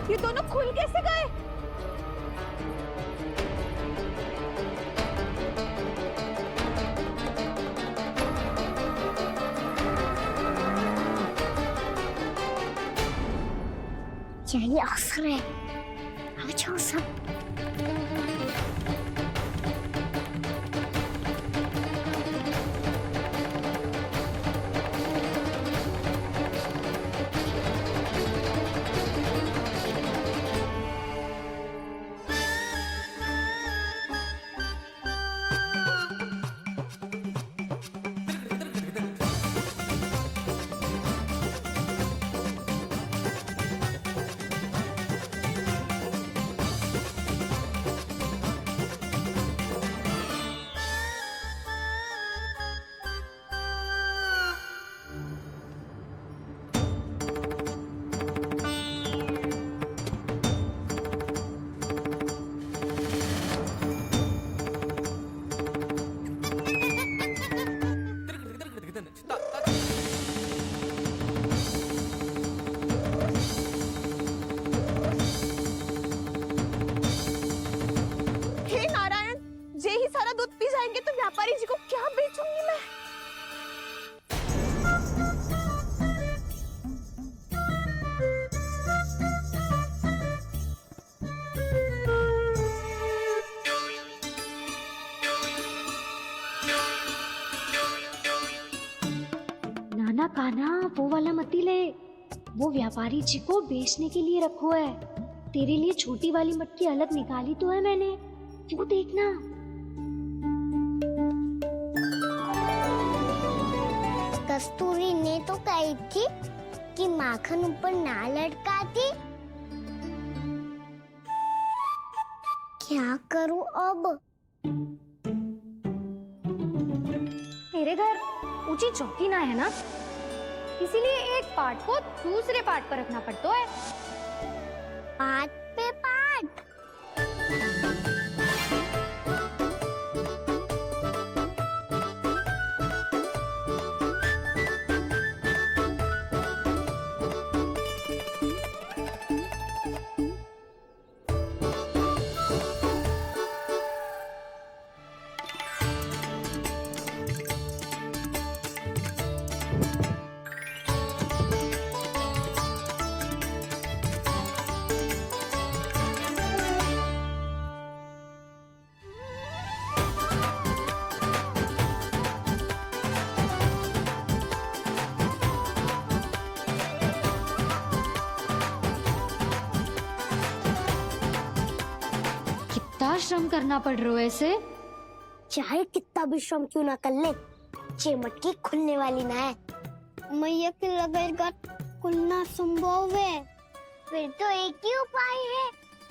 ये दोनों खुल कैसे गए? यही आखिर है। आ जाओ सब। व्यापारी जी को क्या बेचूंगी मैं? नाना कान्हा वो वाला मती ले, वो व्यापारी जी को बेचने के लिए रखो है। तेरे लिए छोटी वाली मटकी अलग निकाली तो है मैंने, वो देखना। कस्तूरी ने तो कही थी कि माखन ऊपर ना लटकाती। क्या करूं अब? मेरे घर ऊंची चौकी ना है ना, इसीलिए एक पार्ट को दूसरे पार्ट पर रखना पड़ता है। पार्ट पे पार्ट। कितना श्रम करना पड़ रहा है ऐसे। चाहे कितना भी श्रम क्यों ना कर ले, ये मटकी खुलने वाली ना है। मैया के लगेगा खुलना संभव है। फिर तो एक ही उपाय है,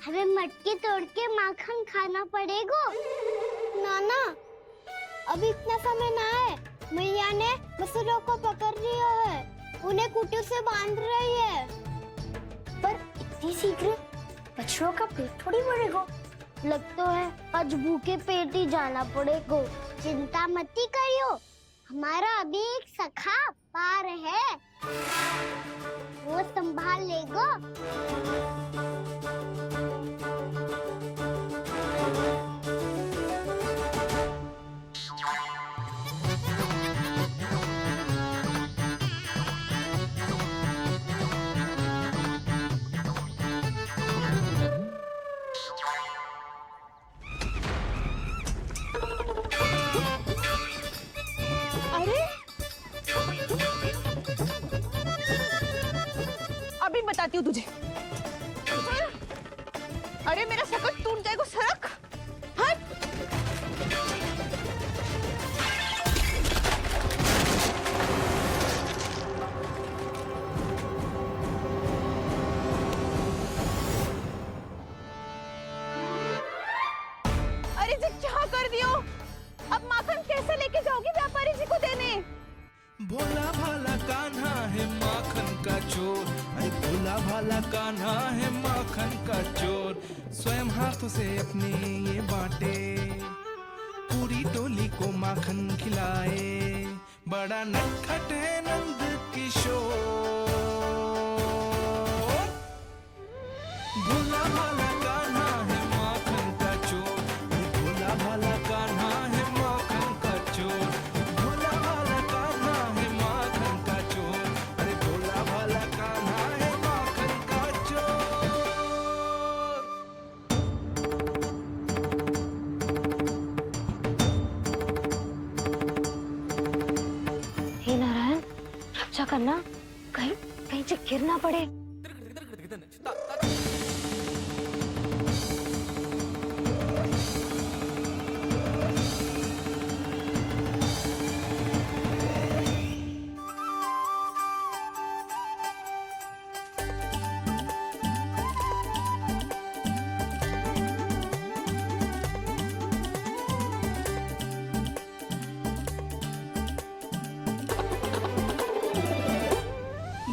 हमें मटकी तोड़ के माखन खाना पड़ेगा। नाना, अभी इतना समय ना है। मैया ने मसूरों को पकड़ लिया है, उन्हें कुटियों से बांध रही है। पर इतनी शीघ्र बछड़ों का पेट थोड़ी भरेगा। लगता है आज भूखे पेट ही जाना पड़ेगा। चिंता मत करियो, हमारा अभी एक सखा पार है, वो संभाल लेगा। अभी बताती हूँ तुझे। अरे मेरा सकट टूट जाएगा, सरक हट। अरे जी क्या कर दियो? अब माखन कैसे लेके जाओगी व्यापारी जी को देने? भोला भाला कान्हा है माखन का चोर, अरे भोला भाला कान्हा है माखन का चोर। स्वयं हाथों से अपने ये बांटे, पूरी टोली को माखन खिलाए। बड़ा नटखट है नंद किशोर, करना, कहीं कहीं से गिर ना पड़े।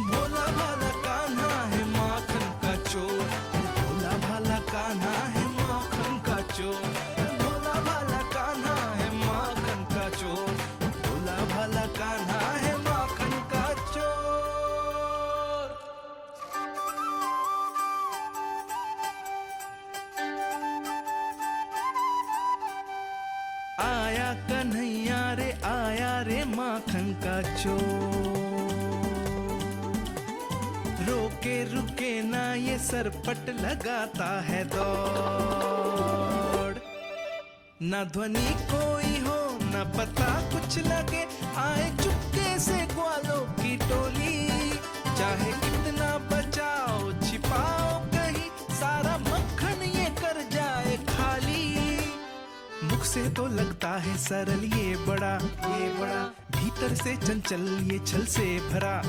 भोला भाला कान्हा है माखन का चोर, भोला भाला कान्हा है माखन का चोर, भोला भाला कान्हा है माखन का चोर, भोला भाला कान्हा है माखन का चोर। आया कन्हैया रे आया रे माखन का चोर, रोके रुके ना ये सरपट लगाता है दौड़, ना ध्वनि कोई हो ना पता कुछ लगे, आए चुपके से ग्वालों की टोली, चाहे कितना बचाओ छिपाओ कहीं, सारा मक्खन ये कर जाए खाली। मुख से तो लगता है सरल ये बड़ा भीतर से चंचल ये छल से भरा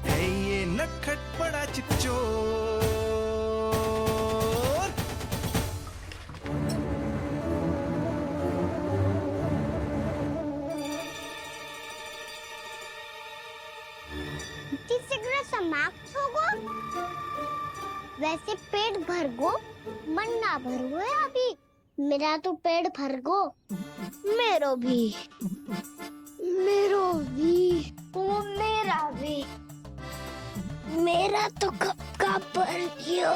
है ये नटखट बड़ा चिकचोर। तीसरा समाप्त होगो, वैसे पेट भर गो मन ना भर गो है अभी। मेरा तो पेट भर गो, मेरो भी ओ मेरा भी, मेरा तो कब का भर गयो।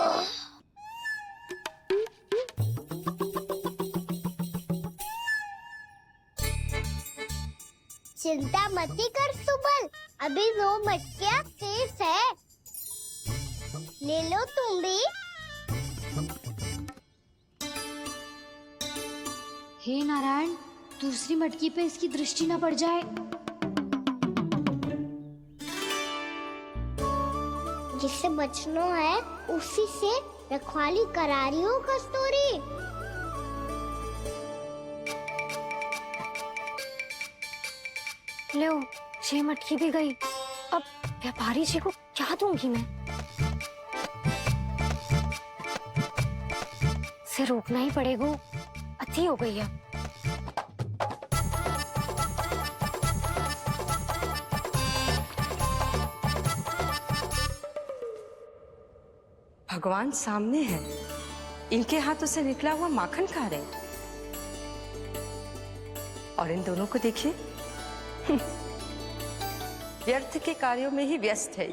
चिंता मती कर सुबल, अभी 2 मटकियाँ शेष है, ले लो तुम भी। हे नारायण, दूसरी मटकी पे इसकी दृष्टि न पड़ जाए। जिससे बचना है उसी से रखवाली करा रही हो कस्तूरी। लो, 6 मटकी भी गई, अब व्यापारी जी को क्या दूंगी मैं? से रोकना ही पड़ेगा, अति हो गई है। भगवान सामने है, इनके हाथों से निकला हुआ माखन खा रहे, और इन दोनों को देखिए व्यर्थ के कार्यों में ही व्यस्त है।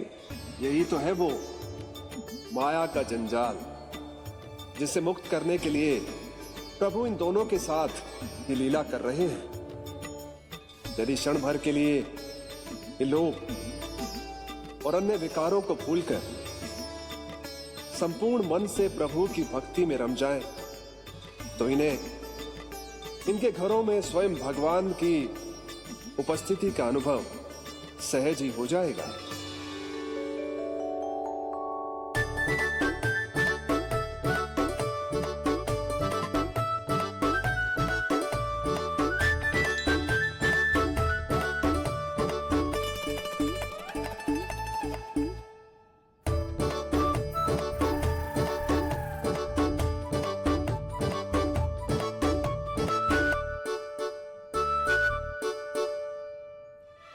यही तो है वो माया का जंजाल, जिसे मुक्त करने के लिए प्रभु इन दोनों के साथ ये लीला कर रहे हैं। यदि क्षण भर के लिए ये लोग और अन्य विकारों को भूलकर संपूर्ण मन से प्रभु की भक्ति में रम जाएं, तो इन्हें इनके घरों में स्वयं भगवान की उपस्थिति का अनुभव सहज ही हो जाएगा।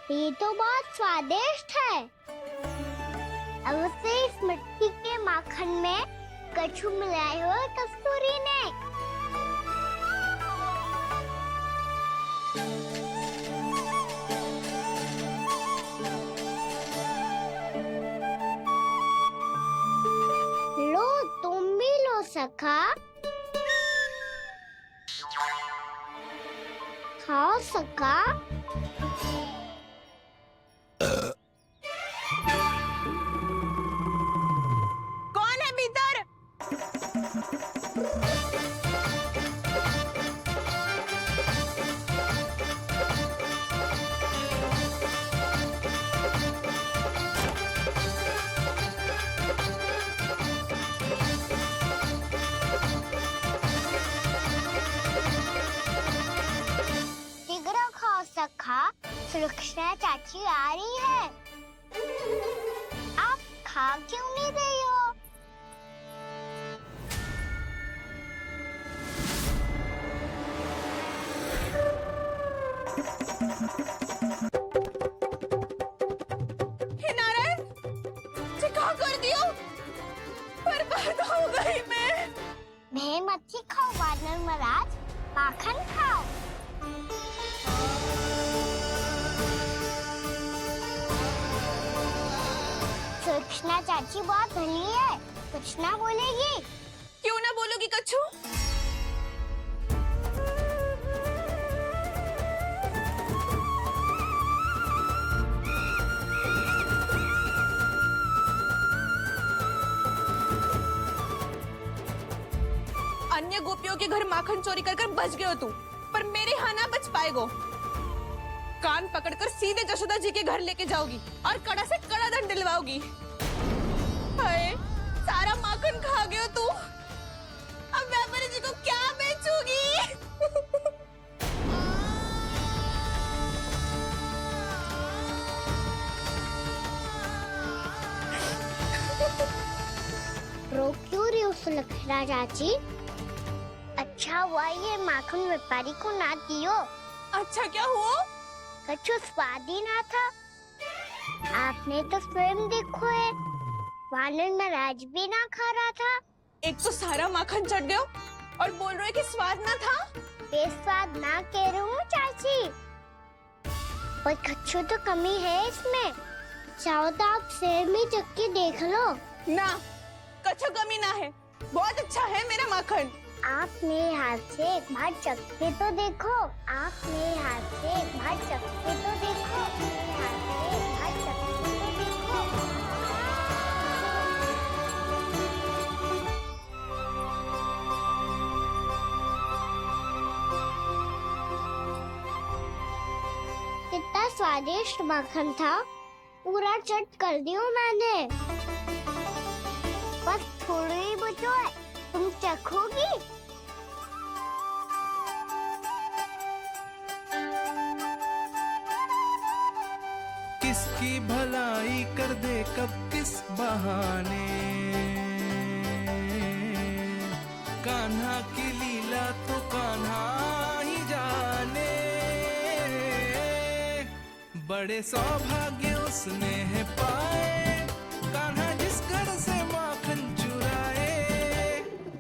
ये तो बहुत स्वादिष्ट है। अवश्य इस मिट्टी के माखन में कछु मिलाए हो कस्तूरी ने। लो तुम भी लो सखा, खाओ सखा। कौन है भीतर? कृष्णा चाची आ रही है। आप खा क्यों नहीं रही हो? हे नारायण, ये क्या कर दियो? बर्बाद हो गई मैं मच्छी खाओ वानर महाराज, माखन खाओ। कृष्णा चाची बहुत भली है, कुछ ना बोलेगी। क्यों ना बोलोगी कच्छू? अन्य गोपियों के घर माखन चोरी कर बच गए हो तू, पर मेरे यहाँ ना बच पाएगो। कान पकड़कर सीधे जशोदा जी के घर लेके जाओगी और कड़ा से कड़ा दंड दिलवाओगी। हाय, सारा माखन खा गए हो तू। अब व्यापारी जी को क्या बेचूगी? रो क्यों रही हो सुलक्षणा चाची? अच्छा हुआ ये माखन व्यापारी को ना दियो। अच्छा क्या हुआ? कछु स्वाद ही ना था। आपने तो स्वयं देखो है, वानर महाराज भी ना खा रहा था। एक तो सारा माखन चढ़ गयो और बोल रहे हो कि स्वाद ना था। बेस्वाद ना कह रही हूँ चाची, पर कछु तो कमी है इसमें। चाहो तो आप सेब में चक्की देख लो। ना, कछु कमी ना है, बहुत अच्छा है मेरा माखन। आप मेरे हाथ से एक बार चखके तो देखो। आप मेरे हाथ से एक बार चखके तो देखो। मेरे हाथ से एक बार चखके तो देखो। कितना स्वादिष्ट माखन था, पूरा चट कर दियो मैंने। बस थोड़ी ही बचो है, तुम चखोगी? किसकी भलाई कर दे कब किस बहाने, कान्हा की लीला तो कान्हा ही जाने। बड़े सौभाग्य उसने है पाए, कान्हा जिस घर से माखन चुराए।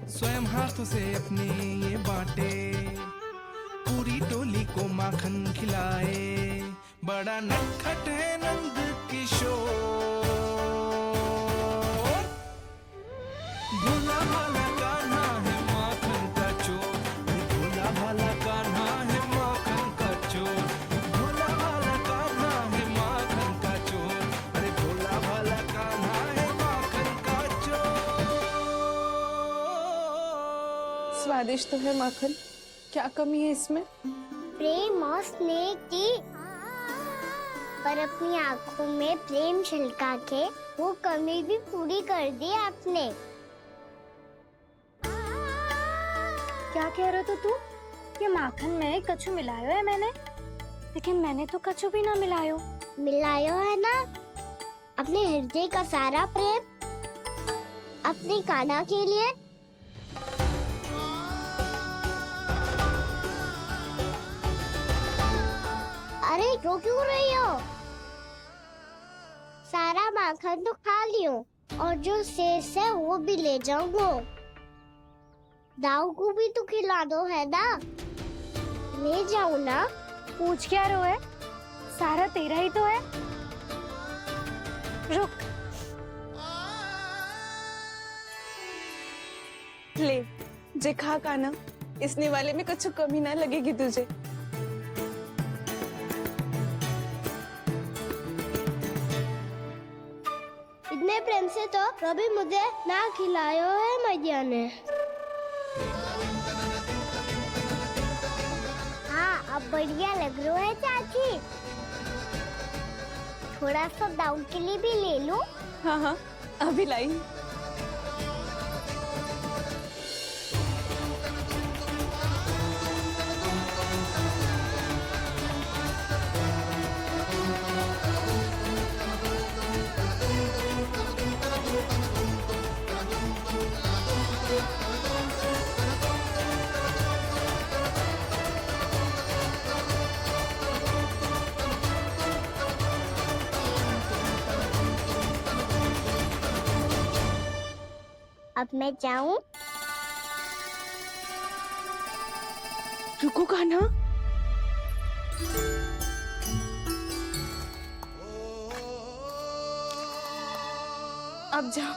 स्वयं हाथों से अपने ये बांटे, पूरी टोली को माखन खिलाए। बड़ा नटखट है नंद किशोर, भोला भाला कान्हा है माखन का चोर। भोला भाला कान्हा है माखन का चोर। भोला भाला कान्हा है माखन का चोर। अरे भोला भाला कान्हा है माखन का चोर। स्वादिष्ट तो है माखन, क्या कमी है इसमें? प्रेम और स्नेह की, पर अपनी आँखों में प्रेम छलका के वो कमी भी पूरी कर दी आपने। क्या कह रहे हो तू? ये माखन में कछु मिलायो है मैंने, लेकिन मैंने तो कछु भी ना मिलायो। मिलायो है ना अपने हृदय का सारा प्रेम अपनी कान्हा के लिए। अरे रो क्यों रही हो? सारा माखन तो खा लियो और जो शेष है वो भी ले जाऊंगा। दाऊ को भी तो खिला दो है ना, ले जाऊं ना। पूछ क्या रहो है, सारा तेरा ही तो है। रुक, ले जे खा काना, इसने वाले में कुछ कमी ना लगेगी तुझे। इतने प्रेम से तो कभी मुझे ना खिलायो है मैया ने। हाँ, अब बढ़िया लग रहा है चाची। थोड़ा सा दाऊ के लिए भी ले लो। हाँ हाँ, अभी लाई। अब मैं जाऊं? रुको कान्हा, अब जा।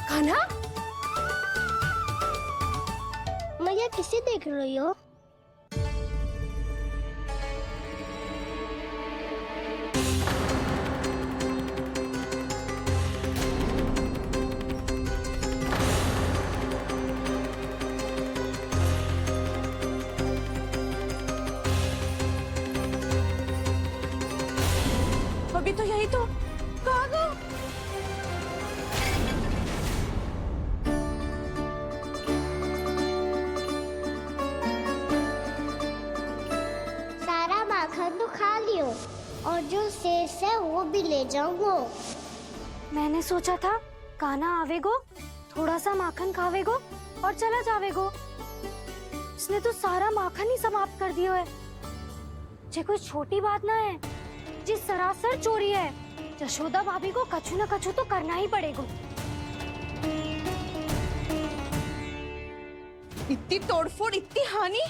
कान्हा, मैया किसे देख रही हो? अभी तो यही तो। कहाँ गो? सारा माखन तो खा लियो और जो शेष है वो भी ले जाऊंगो। मैंने सोचा था कान्हा आवेगो, थोड़ा सा माखन खावेगो और चला जावेगो। इसने तो सारा माखन ही समाप्त कर दियो है। ये कोई छोटी बात ना है, जिस सरासर चोरी है। यशोदा भाभी को कछु न कछु तो करना ही पड़ेगा। इतनी तोड़फोड़, इतनी हानि,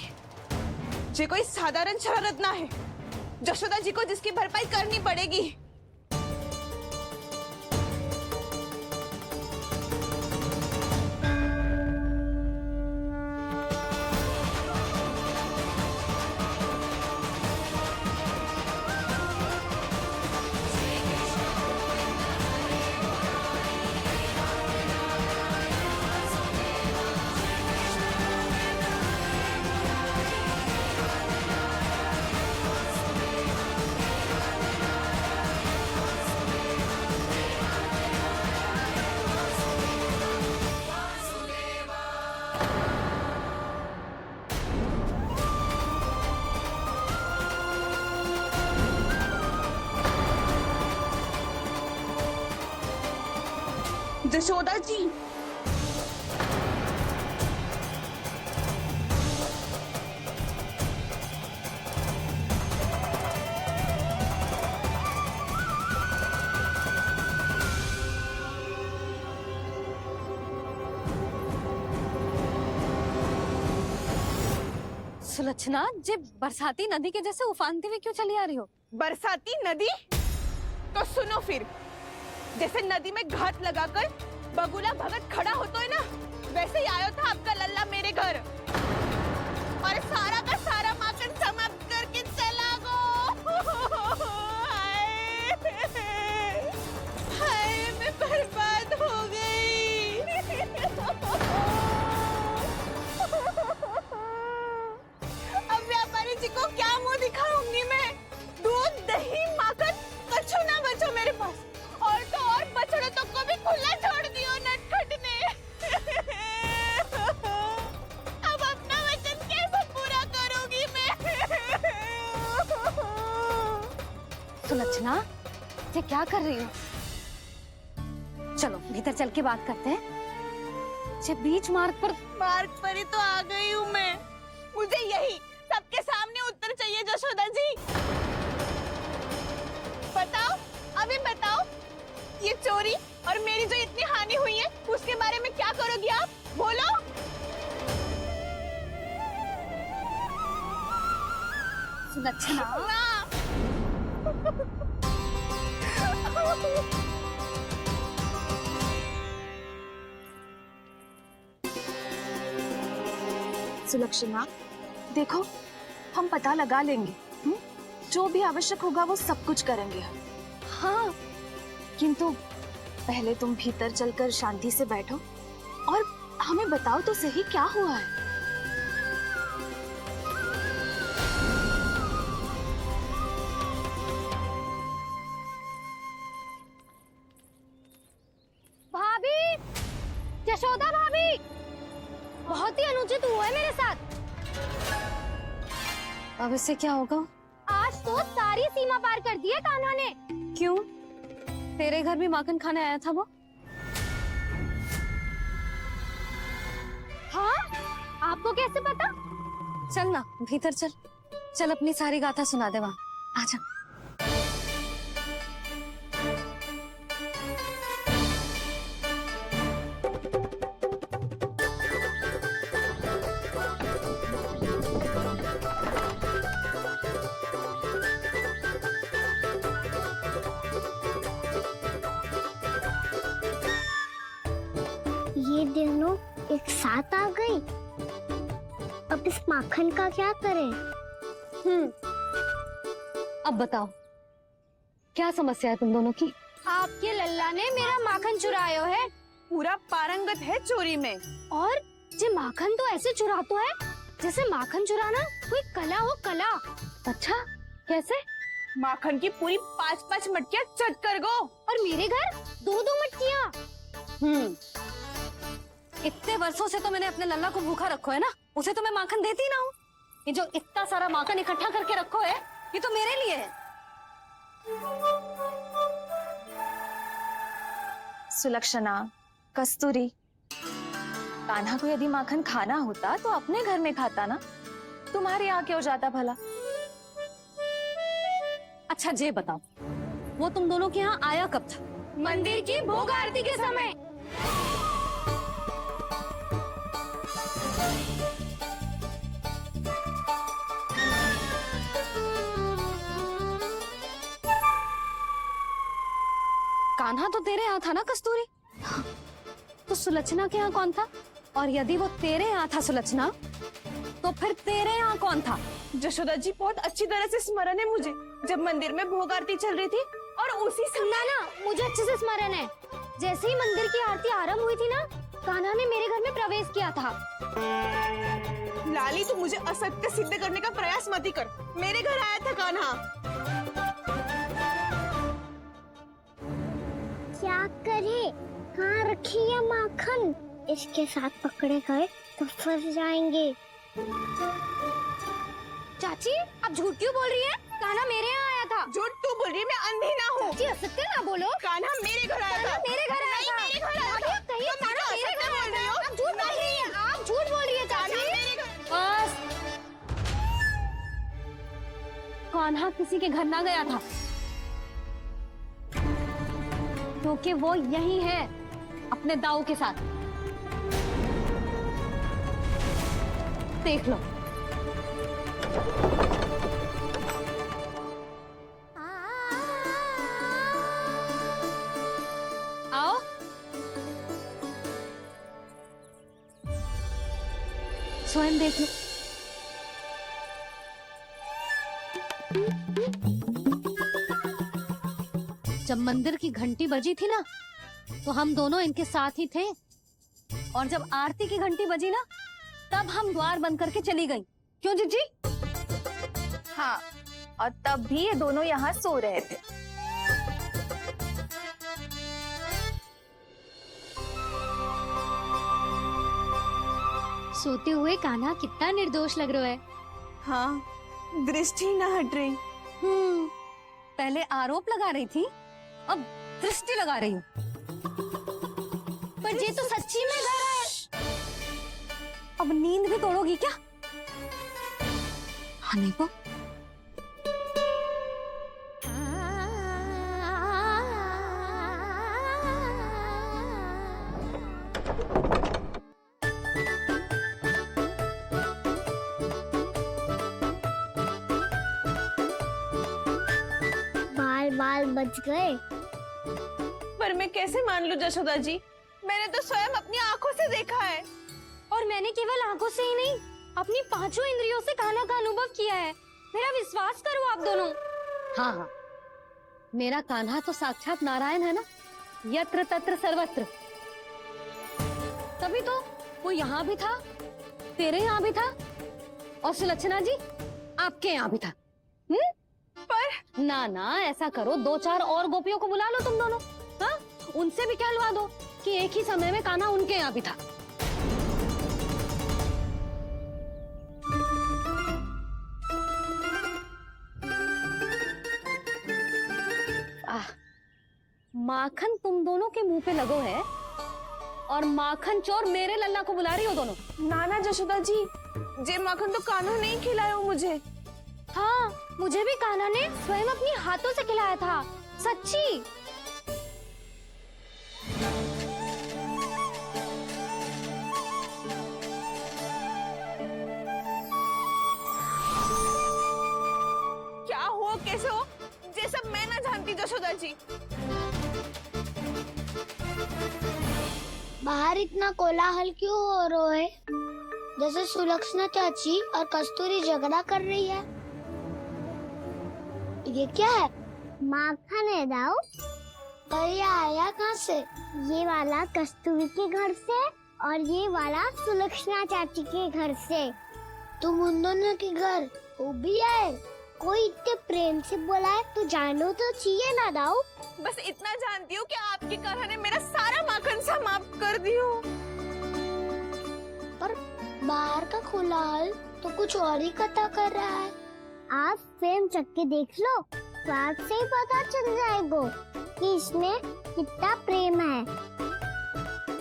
ये कोई साधारण शरारत ना है। यशोदा जी को जिसकी भरपाई करनी पड़ेगी। यशोदा जी, सुलक्षणा, जे बरसाती नदी के जैसे उफानते हुए क्यों चली आ रही हो? बरसाती नदी? तो सुनो फिर, जैसे नदी में घाट लगाकर बगुला भगत खड़ा होता है ना, वैसे ही आया था आपका लल्ला मेरे घर और सारा का सारा माखन समाप्त करके चला गो। हाय, मैं बर्बाद हो गई। अब व्यापारी जी को क्या मुंह दिखाऊंगी मैं? दूध, दही, माखन, कछु ना बचो मेरे पास। और तो और बछड़े तो को भी खुला छोड़ दियो नटखट ने। अब अपना वचन कैसे पूरा करूंगी मैं? सुलक्षणा, ये क्या कर रही हो? चलो भीतर चल के बात करते हैं। ये बीच मार्ग पर ही तो आ गई हूँ मैं। मुझे यही सबके सामने उत्तर चाहिए यशोदा जी। बताओ, अभी बताओ, ये चोरी और मेरी जो इतनी हानि हुई है उसके बारे में क्या करोगी आप? बोलो। सुलक्षणा, सुलक्षणा, देखो हम पता लगा लेंगे, जो भी आवश्यक होगा वो सब कुछ करेंगे हम। हाँ, किंतु पहले तुम भीतर चलकर शांति से बैठो और हमें बताओ तो सही क्या हुआ है। भाभी, यशोदा भाभी, बहुत ही अनुचित हुआ है मेरे साथ। अब इससे क्या होगा? आज तो सारी सीमा पार कर दी है कान्हा ने। क्यों? तेरे घर भी माखन खाने आया था वो? हाँ, आपको कैसे पता? चल ना भीतर चल, चल अपनी सारी गाथा सुना दे वहां, आजा। ये दोनों एक साथ आ गई। अब इस माखन का क्या करें? अब बताओ क्या समस्या है तुम दोनों की? आपके लल्ला ने मेरा माखन चुरायो है पूरा पारंगत है चोरी में। और जे माखन तो ऐसे चुरातो है जैसे माखन चुराना कोई कला हो, कला। अच्छा कैसे? माखन की पूरी 5-5 मटकियां चट कर गो। और मेरे घर 2-2 मटकियां। इतने वर्षों से तो मैंने अपने लल्ला को भूखा रखो है ना, उसे तो मैं माखन देती ना हूँ। ये जो इतना सारा माखन इकट्ठा करके रखो है, ये तो मेरे लिए है। सुलक्षणा, कस्तूरी, कान्हा को यदि माखन खाना होता तो अपने घर में खाता ना, तुम्हारे यहाँ क्यों जाता भला? अच्छा ये बताओ, वो तुम दोनों के यहाँ आया कब था? मंदिर की भोग आरती के समय। कान्हा तो तेरे यहाँ था ना कस्तूरी? तो सुलक्षणा के यहाँ कौन था? और यदि वो तेरे यहाँ था सुलक्षणा, तो फिर तेरे यहाँ कौन था? जशोदा जी बहुत अच्छी तरह से स्मरण है मुझे, जब मंदिर में भोग आरती चल रही थी और उसी समय ना, मुझे अच्छे से स्मरण है। जैसे ही मंदिर की आरती आरंभ हुई थी ना, कान्हा ने मेरे घर में प्रवेश किया था। लाली, तू मुझे असत्य सिद्ध करने का प्रयास मत ही कर। मेरे घर आया था कान्हा। क्या करे? कहाँ रखी है माखन? इसके साथ पकड़े गए तो फंस जाएंगे। चाची, आप झूठ क्यों बोल रही हैं? कान्हा मेरे यहाँ आया था। झूठ तू बोल रही है, मैं अंधी ना हूँ। चाची, असत्य ना बोलो। कान्हा मेरे घर आया था। कान्हा मेरे घर आया नहीं, था। मेरे घर आया था। आप कहिए तुम कान्हा मुझे मेरे घर असत्य बोल रही आया हो। था। आप झूठ बोल रही हैं। आप झूठ बोल रही हैं कान्हा चाची। मेरे घर। बस, कान्हा किसी के घर ना गया था, क्योंकि वो यही है अपने दाऊ के साथ। देख लो। आओ। स्वयं देख लो। जब मंदिर की घंटी बजी थी ना, तो हम दोनों इनके साथ ही थे, और जब आरती की घंटी बजी ना, तब हम द्वार बंद करके चली गई। क्यों जीजी? हाँ, और तब भी ये दोनों यहाँ सो रहे थे। सोते हुए कान्हा कितना निर्दोष लग रहा है। हाँ, दृष्टि ना हट रही। पहले आरोप लगा रही थी, अब दृष्टि लगा रही हूँ। पर ये तो सच्ची में घर है। अब नींद भी तोड़ोगी क्या? हनी को बाल बच गए। पर मैं कैसे मान लूं जशोदा जी? मैंने तो स्वयं अपनी आंखों से देखा है। और मैंने केवल आंखों से ही नहीं, अपनी 5 इंद्रियों से कान्हा का अनुभव किया है। मेरा विश्वास करो आप दोनों। हाँ हाँ, मेरा कान्हा तो साक्षात नारायण है ना, यत्र तत्र सर्वत्र। तभी तो वो यहाँ भी था, तेरे यहाँ भी था, और सुलक्षणा जी आपके यहाँ भी था। पर ना ना, ऐसा करो, 2-4 और गोपियों को बुला लो तुम दोनों, हाँ? उनसे भी कहलवा दो कि एक ही समय में कान्हा उनके यहाँ भी था। माखन तुम दोनों के मुंह पे लगो है और माखन चोर मेरे लल्ला को बुला रही हो दोनों। नाना जशोदा जी, जे माखन तो कान्हा ने ही खिलाया मुझे। हाँ, मुझे भी कान्हा ने स्वयं अपनी हाथों से खिलाया था, सच्ची। क्या हो कैसे हो, ये सब मैं ना जानती जशोदा जी। बाहर इतना कोलाहल क्यों हो रहा है? जैसे सुलक्षणा चाची और कस्तूरी झगड़ा कर रही है। ये क्या है? माखन है दाऊ। और ये आया कहाँ से? ये वाला कस्तूरी के घर से और ये वाला सुलक्षणा चाची के घर से। तुम उन दोनों के घर वो भी आए? कोई इतने प्रेम से बोला है तो जानो तो चाहिए ना दाऊ। बस इतना जानती हूँ कि आपकी कान्हा ने मेरा सारा माखन समाप्त कर दियो। पर बाहर का कोलाहल तो कुछ और ही कथा कर रहा है। आप स्वयं चख के देख लो, तो आपसे ही पता चल जाएगा कि इसमें कितना प्रेम है।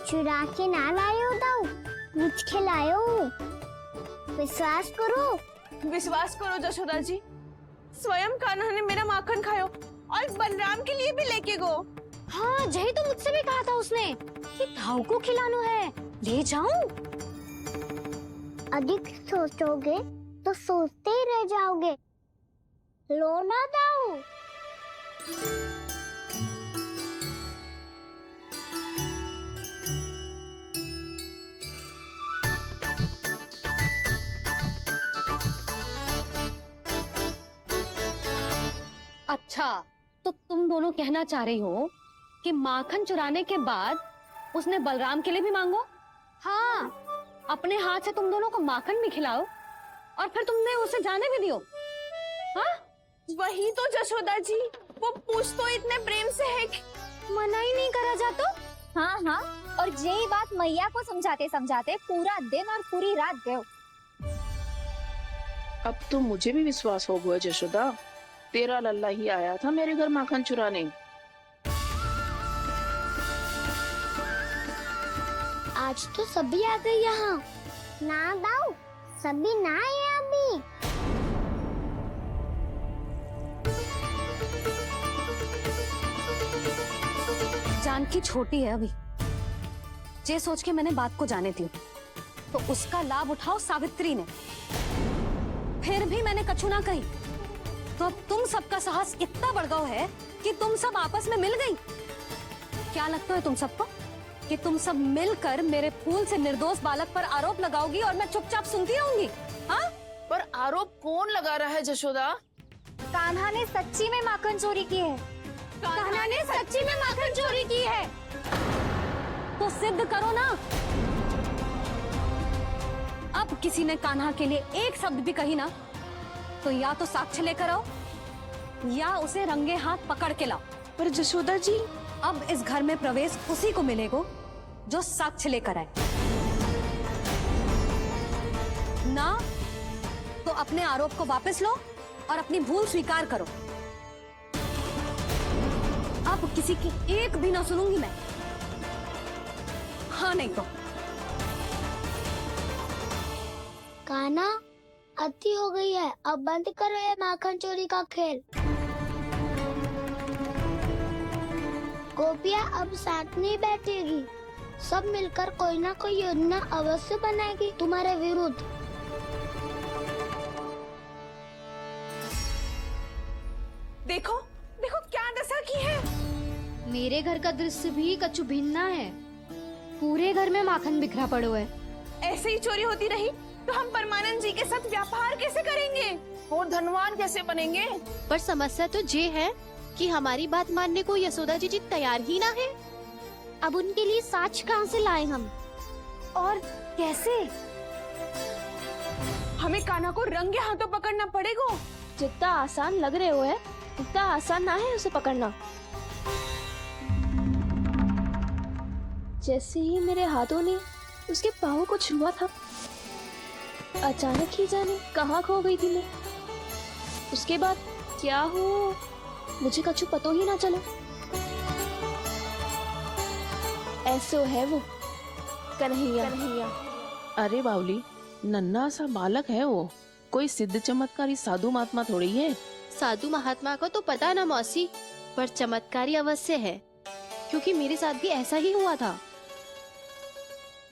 चुरा के ना लायो दाऊ, मुझ खिलायो। विश्वास करो जशोदा जी, स्वयं कान्हा ने मेरा माखन खायो और बलराम के लिए भी लेके गो। हाँ, यही तो मुझसे भी कहा था उसने कि दाऊ को खिलाना है, ले जाऊं। अधिक सोचोगे तो सोचते ही रह जाओगे। लो ना दाऊ। अच्छा, तो तुम दोनों कहना चाह रही हो कि माखन चुराने के बाद उसने बलराम के लिए भी मांगो? हाँ, अपने हाथ से तुम दोनों को माखन भी खिलाओ और फिर तुमने उसे जाने भी दियो। हाँ, वही तो जशोदा जी, वो पूछ तो इतने प्रेम से है कि मना ही नहीं करा जाता। हाँ हाँ, और यही बात मैया को समझाते समझाते पूरा दिन और पूरी रात गयो। अब तो मुझे भी विश्वास हो गया जशोदा, तेरा लल्ला ही आया था मेरे घर माखन चुराने। आज तो सभी आ गए यहाँ। ना दाऊ, सभी ना आए अभी। जानकी छोटी है अभी, ये सोच के मैंने बात को जाने दी, तो उसका लाभ उठाओ सावित्री ने। फिर भी मैंने कछु ना कही, तो अब तुम सबका साहस इतना बढ़ गया है कि तुम सब आपस में मिल गई। क्या लगता है तुम सबको कि तुम सब मिलकर मेरे फूल से निर्दोष बालक पर आरोप लगाओगी और मैं चुपचाप सुनती रहूंगी? हाँ? पर आरोप कौन लगा रहा है जशोदा? कान्हा ने सच्ची में माखन चोरी की है। कान्हा ने सच्ची में माखन चोरी की है। तो सिद्ध करो ना। अब किसी ने कान्हा के लिए एक शब्द भी कही ना, तो या तो साक्ष्य लेकर आओ या उसे रंगे हाथ पकड़ के लाओ। पर जशोदा जी, अब इस घर में प्रवेश उसी को मिलेगा जो साक्ष्य लेकर आए। ना तो अपने आरोप को वापस लो और अपनी भूल स्वीकार करो। अब किसी की एक भी ना सुनूंगी मैं। हाँ नहीं तो कान्हा, अति हो गई है, अब बंद करो ये माखन चोरी का खेल। गोपिया अब साथ नहीं बैठेगी, सब मिलकर कोई ना कोई योजना अवश्य बनाएगी तुम्हारे विरुद्ध। देखो देखो क्या दशा की है। मेरे घर का दृश्य भी कछु भिन्न है। पूरे घर में माखन बिखरा पड़ो है। ऐसे ही चोरी होती रही तो हम परमानंद जी के साथ व्यापार कैसे करेंगे और धनवान कैसे बनेंगे? पर समस्या तो ये है कि हमारी बात मानने को यशोदा जी तैयार ही ना है। अब उनके लिए साक्ष्य कहाँ से लाए हम? और कैसे? हमें कान्हा को रंगे हाथों पकड़ना पड़ेगा। जितना आसान लग रहे हो है, उतना आसान ना है उसे पकड़ना। जैसे ही मेरे हाथों ने उसके पाँव को छुआ था, अचानक ही जाने कहाँ खो गई थी मैं। उसके बाद क्या हो मुझे कछु पता ही ना चला। ऐसो है वो कन्हैया। अरे बावली, नन्हा सा बालक है वो, कोई सिद्ध चमत्कारी साधु महात्मा थोड़ी है। साधु महात्मा को तो पता ना मौसी, पर चमत्कारी अवश्य है, क्योंकि मेरे साथ भी ऐसा ही हुआ था।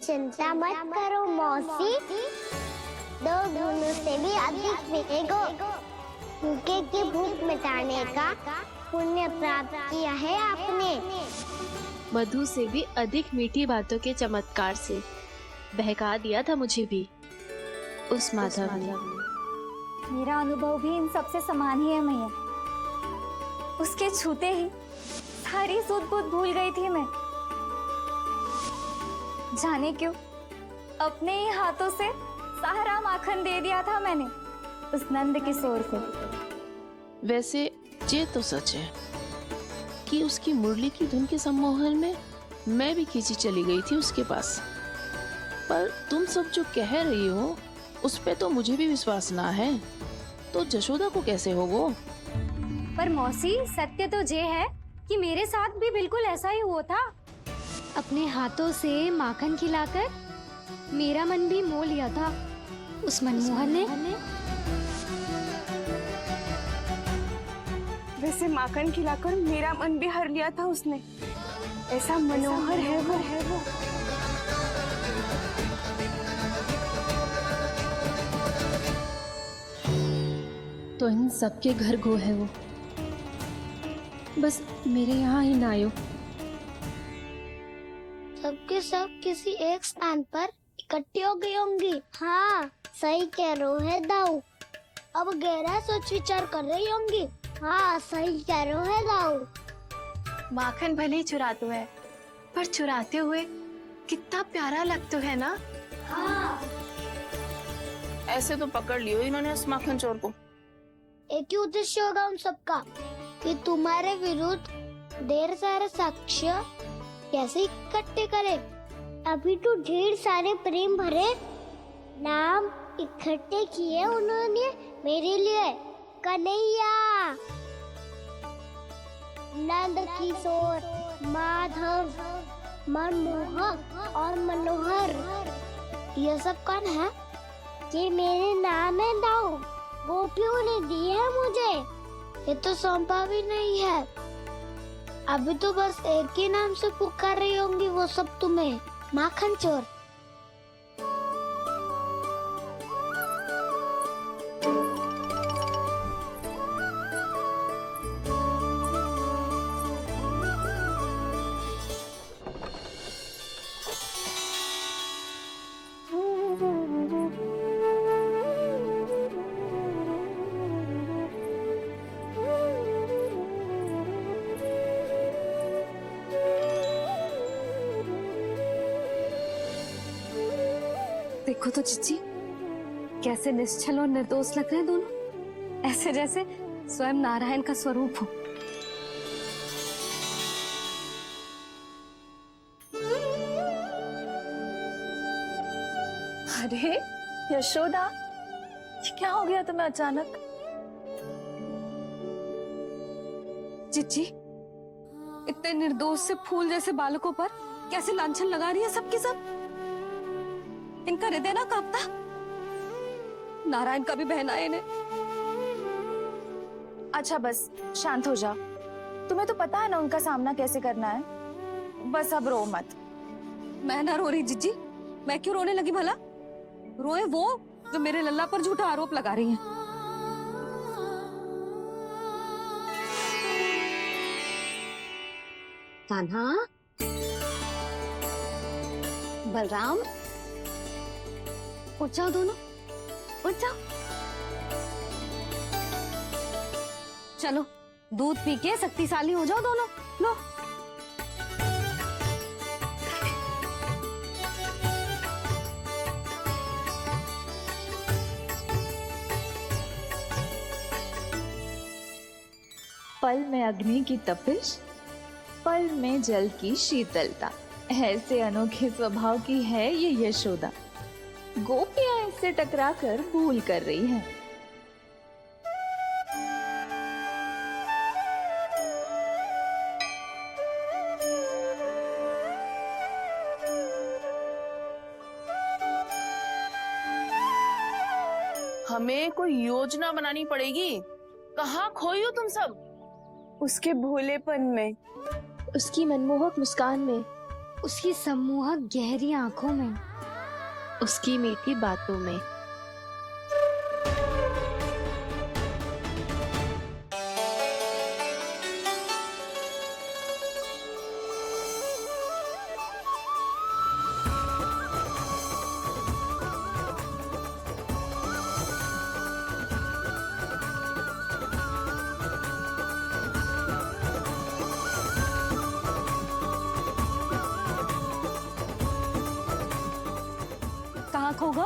चिंता मत करो मौसी, 2 गुणों से भी अधिक मिलेगा। भूखे की भूख मिटाने का पुण्य प्राप्त किया है आपने। मधु से भी अधिक मीठी बातों के चमत्कार से बहका दिया था मुझे भी उस माधव ने। मेरा अनुभव भी इन सबसे समान ही है मैया। उसके छूते ही सारी सूध बूध भूल गई थी मैं। जाने क्यों अपने ही हाथों से सारा माखन दे दिया था मैंने उस नंद किशोर को। वैसे ये तो सच है कि उसकी मुरली की धुन के सम्मोहन में मैं भी खींची चली गई थी उसके पास। पर तुम सब जो कह रही हो उस पे तो मुझे भी विश्वास ना है, तो जशोदा को कैसे होगो? पर मौसी, सत्य तो ये है कि मेरे साथ भी बिल्कुल ऐसा ही हुआ था। अपने हाथों से माखन खिलाकर मेरा मन भी मोह लिया था उस मनमोहन ने। वैसे माखन खिलाकर मेरा मन भी हर लिया था उसने। ऐसा मनोहर है वो। तो इन सबके घर गो है वो, बस मेरे यहाँ ही ना आयो। सबके सब किसी एक स्थान पर इकट्ठी हो गई होंगी। हाँ, सही कह रहे है दाऊ। अब गहरा सोच विचार कर रही होंगी। हाँ, सही कह रहे है दाऊ। माखन भले ही चुराते है, पर चुराते हुए कितना प्यारा लगता है ना। ऐसे तो पकड़ लियो इन्होंने उस माखन चोर को। एक ही उद्देश्य होगा उन सबका कि तुम्हारे विरुद्ध ढेर सारे साक्ष्य कैसे इकट्ठे करे। अभी तो ढेर सारे प्रेम भरे नाम इकट्ठे किए उन्होंने मेरे लिए। कन्हैया, नंद किशोर, माधव, मनमोहक और मनोहर, ये सब कौन है? ये मेरे नाम है दाऊ। गोपियों ने दी है मुझे, ये तो सौंपा भी नहीं है। अभी तो बस एक ही नाम से पुकार रही होंगी वो सब तुम्हें, माखन चोर। देखो तो चिच्ची, कैसे निश्चल और निर्दोष लग रहे हैं दोनों, ऐसे जैसे स्वयं नारायण का स्वरूप हो। अरे यशोदा, ये क्या हो गया तुम्हें अचानक? चिच्ची, इतने निर्दोष से फूल जैसे बालकों पर कैसे लांछन लगा रही है सबके सब। इनका हृदय ना कांपता? नारायण का भी बहना है इन्हें। अच्छा बस शांत हो जाओ, तुम्हें तो पता है ना उनका सामना कैसे करना है। बस अब रो मत। मैं ना रो रही जिज्जी, मैं क्यों रोने लगी भला? रोए वो जो मेरे लल्ला पर झूठा आरोप लगा रही हैं। कान्हा, बलराम, उठ जाओ दोनों, उठ जाओ। चलो दूध पी के शक्तिशाली हो जाओ दोनों। लो। पल में अग्नि की तपिश, पल में जल की शीतलता, ऐसे अनोखे स्वभाव की है ये यशोदा। गोपियां इससे टकराकर भूल कर रही हैं। हमें कोई योजना बनानी पड़ेगी। कहाँ खोई हो तुम सब? उसके भोलेपन में, उसकी मनमोहक मुस्कान में, उसकी सम्मोहक गहरी आंखों में, उसकी मीठी बातों में। कहाँ खो गो?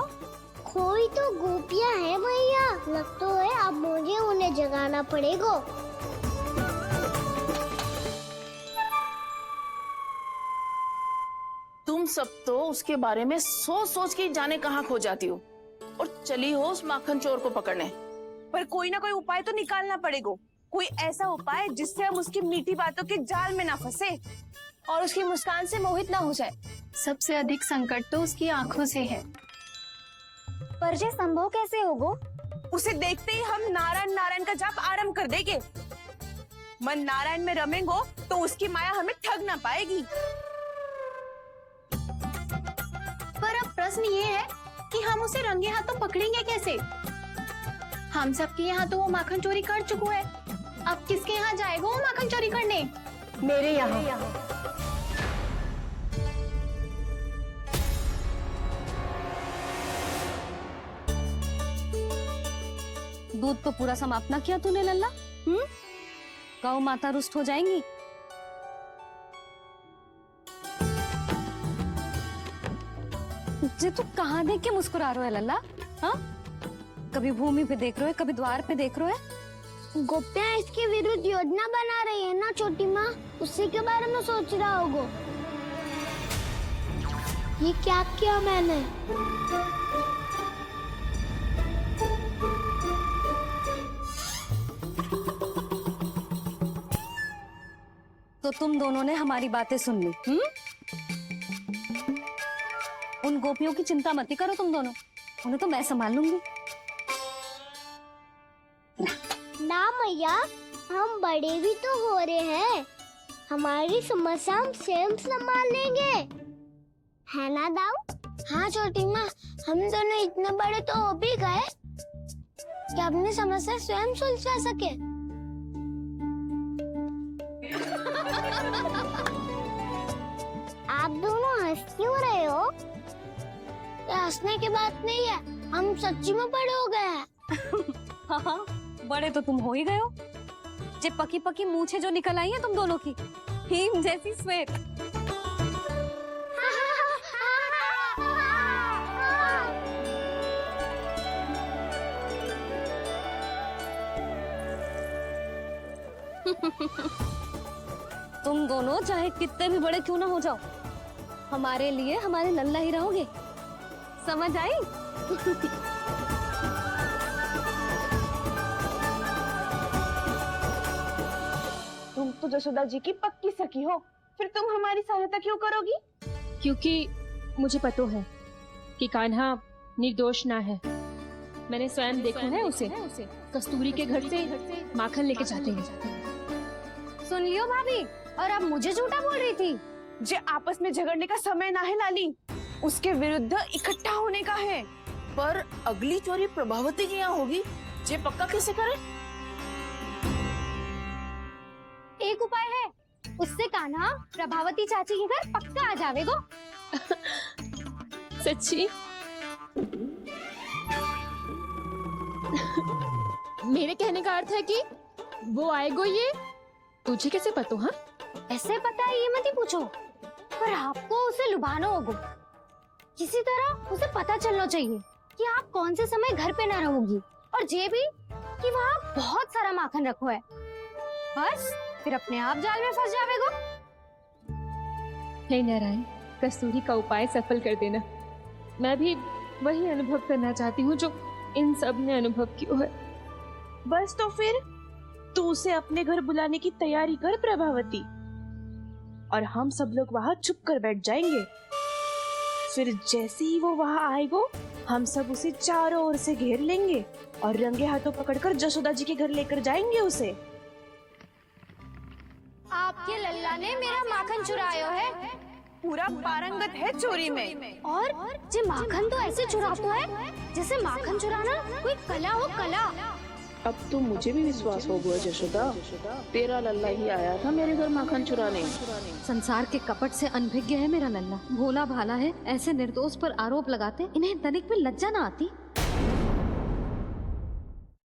कोई तो गोपियां है भैया, लगता है अब मुझे उन्हें जगाना पड़ेगा। तुम सब तो उसके बारे में सोच सोच के जाने कहाँ खो जाती हो और चली हो उस माखन चोर को पकड़ने। पर कोई ना कोई उपाय तो निकालना पड़ेगा। कोई ऐसा उपाय जिससे हम उसकी मीठी बातों के जाल में ना फंसे और उसकी मुस्कान से मोहित ना हो जाए। सबसे अधिक संकट तो उसकी आंखों से है। पर ये संभव कैसे होगो? उसे देखते ही हम नारायण नारायण का जाप आरंभ कर देंगे। मन नारायण में रमेंगो तो उसकी माया हमें ठग ना पाएगी। पर अब प्रश्न ये है कि हम उसे रंगे हाथों पकड़ेंगे कैसे? हम सबके यहाँ तो वो माखन चोरी कर चुका है। अब किसके यहाँ जाएगा वो माखन चोरी करने? मेरे यहाँ। दूध तो पूरा समाप्त ना किया तूने लल्ला। गौ माता रुष्ट हो जाएंगी। जे तू कहाँ देख के मुस्कुरा रहे हो लल्ला? हाँ, कभी भूमि पे देख रहे हो, कभी द्वार पे देख रहे हो। गोपियां इसके विरुद्ध योजना बना रही है ना छोटी माँ, उसी के बारे में सोच रहा होगा। ये क्या किया मैंने? तो तुम दोनों ने हमारी बातें सुन ली। उन गोपियों की चिंता मत करो तुम दोनों, उन्हें तो मैं संभाल लूंगी। ना मैया, हम बड़े भी तो हो रहे हैं, हमारी समस्या हम स्वयं संभाल लेंगे, है ना दाऊ? हाँ छोटी माँ, हम दोनों इतने बड़े तो हो भी गए कि अपनी समस्या स्वयं सुलझा सके। आप दोनों हंस क्यों रहे हो? ये हंसने की बात नहीं है, हम सच्ची में बड़े हो गए हैं। हाँ, बड़े तो तुम हो ही गए हो। जे पकी पकी मूछें जो निकल आई हैं तुम दोनों की, हिम जैसी श्वेत। तुम दोनों चाहे कितने भी बड़े क्यों ना हो जाओ, हमारे लिए हमारे लल्ला ही रहोगे। समझ आई? तुम तो जशोदा जी की पक्की सखी हो, फिर तुम हमारी सहायता क्यों करोगी? क्योंकि मुझे पता है कि कान्हा निर्दोष ना है। मैंने स्वयं देखा है उसे कस्तूरी के घर से माखन लेके जाते हैं। सुन लियो भाभी, और अब मुझे झूठा बोल रही थी। जे आपस में झगड़ने का समय ना है लाली, उसके विरुद्ध इकट्ठा होने का है। पर अगली चोरी प्रभावती के यहाँ होगी, जे पक्का कैसे करे? एक उपाय है, उससे कान्हा प्रभावती चाची के घर पक्का आ जावेगो। सच्ची? मेरे कहने का अर्थ है कि वो आएगो। ये तुझे कैसे पता? हाँ, ऐसे पता है ये मत ही पूछो, पर आपको उसे लुभाना होगा। किसी तरह उसे पता चलना चाहिए कि आप कौन से समय घर पे ना रहोगी, और ये भी कि वहाँ बहुत सारा माखन रखो है। बस फिर अपने आप जाल में फंस जावेगो। हे नारायण, कस्तूरी का उपाय सफल कर देना। मैं भी वही अनुभव करना चाहती हूँ जो इन सब ने अनुभव किया है। बस तो फिर तू उसे अपने घर बुलाने की तैयारी कर प्रभावती, और हम सब लोग वहाँ चुप कर बैठ जाएंगे। फिर जैसे ही वो वहाँ आएगो, हम सब उसे चारों ओर से घेर लेंगे और रंगे हाथों पकड़कर जशोदा जी के घर लेकर जाएंगे उसे। आपके लल्ला ने मेरा माखन चुरायो है पूरा पारंगत है चोरी में। और जे माखन तो ऐसे चुराता है जैसे माखन चुराना कोई कला हो, कला। अब तो मुझे भी विश्वास हो गया जशोदा, तेरा लल्ला ही आया था मेरे घर माखन चुराने। संसार के कपट से अनभिज्ञ है मेरा लल्ला, भोला भाला है, ऐसे निर्दोष पर आरोप लगाते इन्हें तनिक भी लज्जा ना आती।